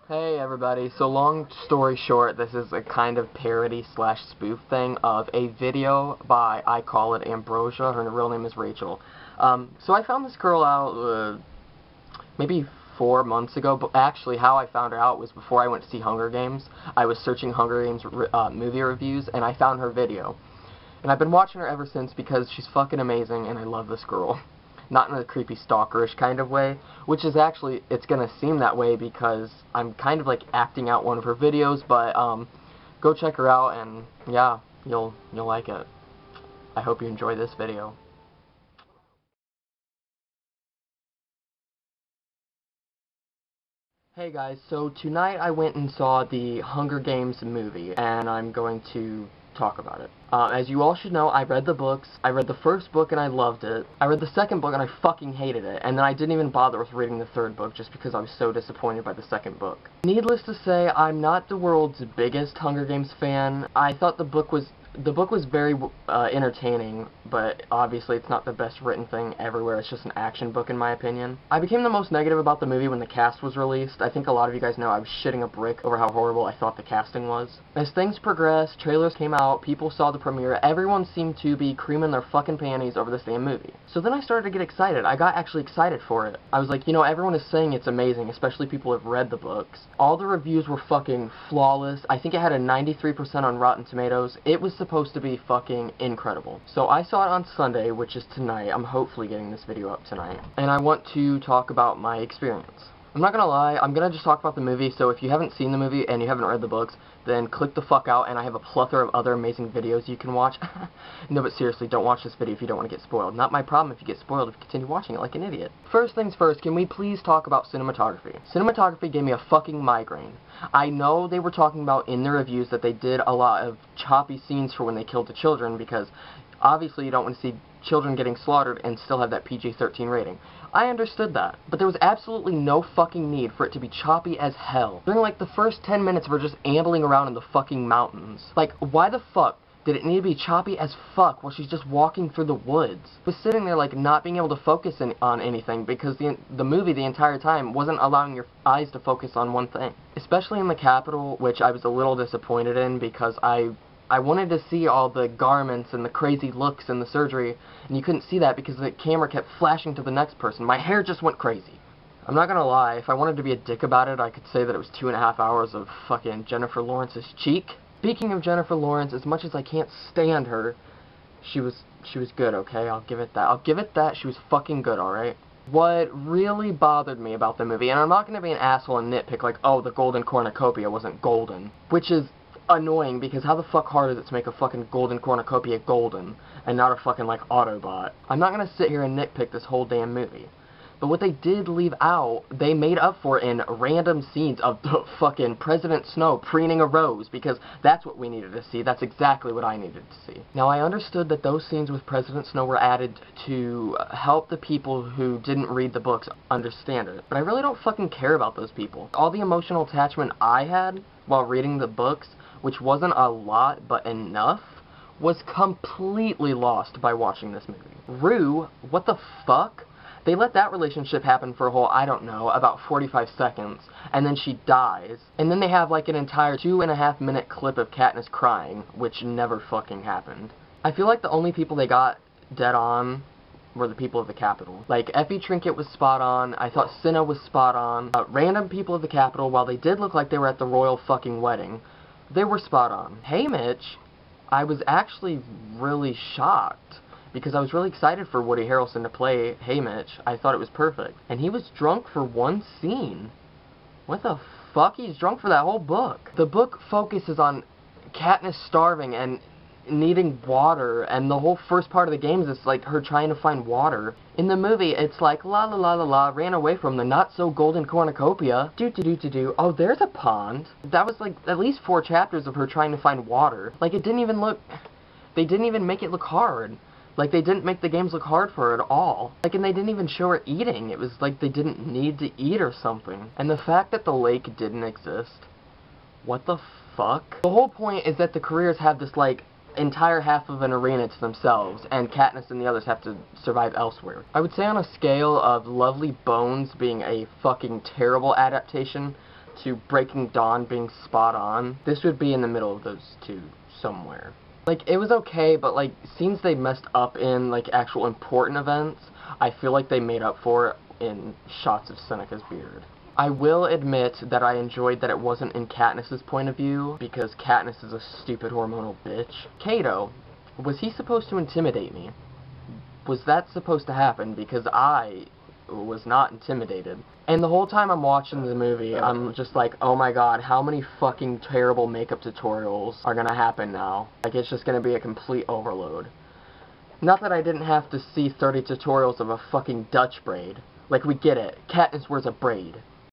Hey everybody, so long story short, this is a kind of parody slash spoof thing of a video by icallitambrosia. Her real name is Rachel. So I found this girl out maybe 4 months ago, but actually how I found her out was before I went to see Hunger Games. I was searching Hunger Games movie reviews and I found her video. And I've been watching her ever since because she's fucking amazing and I love this girl. Not in a creepy stalkerish kind of way, which is actually, it's gonna seem that way because I'm kind of like acting out one of her videos, but go check her out and yeah, you'll like it. I hope you enjoy this video. Hey guys, so tonight I went and saw the Hunger Games movie, and I'm going to talk about it. As you all should know, I read the books. I read the first book and I loved it. I read the second book and I fucking hated it. And then I didn't even bother with reading the third book just because I was so disappointed by the second book. Needless to say, I'm not the world's biggest Hunger Games fan. I thought the book was very entertaining, but obviously it's not the best written thing everywhere. It's just an action book in my opinion. I became the most negative about the movie when the cast was released. I think a lot of you guys know I was shitting a brick over how horrible I thought the casting was. As things progressed, trailers came out, people saw the premiere, everyone seemed to be creaming their fucking panties over this damn movie. So then I started to get excited. I got actually excited for it. I was like, you know, everyone is saying it's amazing, especially people who have read the books. All the reviews were fucking flawless. I think it had a 93% on Rotten Tomatoes. It was supposed to be fucking incredible. So I saw it on Sunday, which is tonight. I'm hopefully getting this video up tonight. And I want to talk about my experience. I'm not gonna lie, I'm gonna just talk about the movie, so if you haven't seen the movie and you haven't read the books, then click the fuck out, and I have a plethora of other amazing videos you can watch. No, but seriously, don't watch this video if you don't want to get spoiled. Not my problem if you get spoiled if you continue watching it like an idiot. First things first, can we please talk about cinematography? Cinematography gave me a fucking migraine. I know they were talking about in their reviews that they did a lot of choppy scenes for when they killed the children, because obviously you don't want to see children getting slaughtered and still have that PG-13 rating. I understood that, but there was absolutely no fucking need for it to be choppy as hell. During like the first 10 minutes we're just ambling around in the fucking mountains. Like, why the fuck did it need to be choppy as fuck while she's just walking through the woods? I was sitting there like not being able to focus on anything because the movie the entire time wasn't allowing your eyes to focus on one thing. Especially in the Capitol, which I was a little disappointed in because I wanted to see all the garments and the crazy looks and the surgery, and you couldn't see that because the camera kept flashing to the next person. My hair just went crazy. I'm not gonna lie, if I wanted to be a dick about it, I could say that it was 2.5 hours of fucking Jennifer Lawrence's cheek. Speaking of Jennifer Lawrence, as much as I can't stand her, she was good, okay? I'll give it that. I'll give it that. She was fucking good, alright? What really bothered me about the movie, and I'm not gonna be an asshole and nitpick like, oh, the golden cornucopia wasn't golden, which is annoying because how the fuck hard is it to make a fucking golden cornucopia golden and not a fucking like Autobot? I'm not gonna sit here and nitpick this whole damn movie. But what they did leave out, they made up for in random scenes of fucking President Snow preening a rose, because that's what we needed to see. That's exactly what I needed to see. Now, I understood that those scenes with President Snow were added to help the people who didn't read the books understand it. But I really don't fucking care about those people. All the emotional attachment I had while reading the books, which wasn't a lot, but enough, was completely lost by watching this movie. Rue, what the fuck? They let that relationship happen for a whole, I don't know, about 45 seconds, and then she dies, and then they have like an entire 2.5-minute clip of Katniss crying, which never fucking happened. I feel like the only people they got dead on were the people of the Capitol. Like, Effie Trinket was spot on, I thought Cinna was spot on, random people of the Capitol, while they did look like they were at the royal fucking wedding, they were spot on. Haymitch, I was actually really shocked, because I was really excited for Woody Harrelson to play Haymitch. I thought it was perfect. And he was drunk for one scene. What the fuck? He's drunk for that whole book. The book focuses on Katniss starving and needing water, and the whole first part of the game is like her trying to find water. In the movie, it's like la la la la la, ran away from the not so golden cornucopia. Do. Oh, there's a pond. That was like at least 4 chapters of her trying to find water. Like, it didn't even look, they didn't even make it look hard. Like, they didn't make the games look hard for her at all. Like, and they didn't even show her eating. It was like they didn't need to eat or something. And the fact that the lake didn't exist, what the fuck? The whole point is that the careers have this, like, entire half of an arena to themselves, and Katniss and the others have to survive elsewhere. I would say on a scale of Lovely Bones being a fucking terrible adaptation to Breaking Dawn being spot on, this would be in the middle of those two somewhere. Like, it was okay, but, like, scenes they messed up in, like, actual important events, I feel like they made up for it in shots of Seneca's beard. I will admit that I enjoyed that it wasn't in Katniss's point of view, because Katniss is a stupid hormonal bitch. Cato, was he supposed to intimidate me? Was that supposed to happen? Because I was not intimidated. And the whole time I'm watching the movie, I'm just like, oh my god, how many fucking terrible makeup tutorials are gonna happen now? Like, it's just gonna be a complete overload. Not that I didn't have to see 30 tutorials of a fucking Dutch braid. Like, we get it. Katniss wears a braid.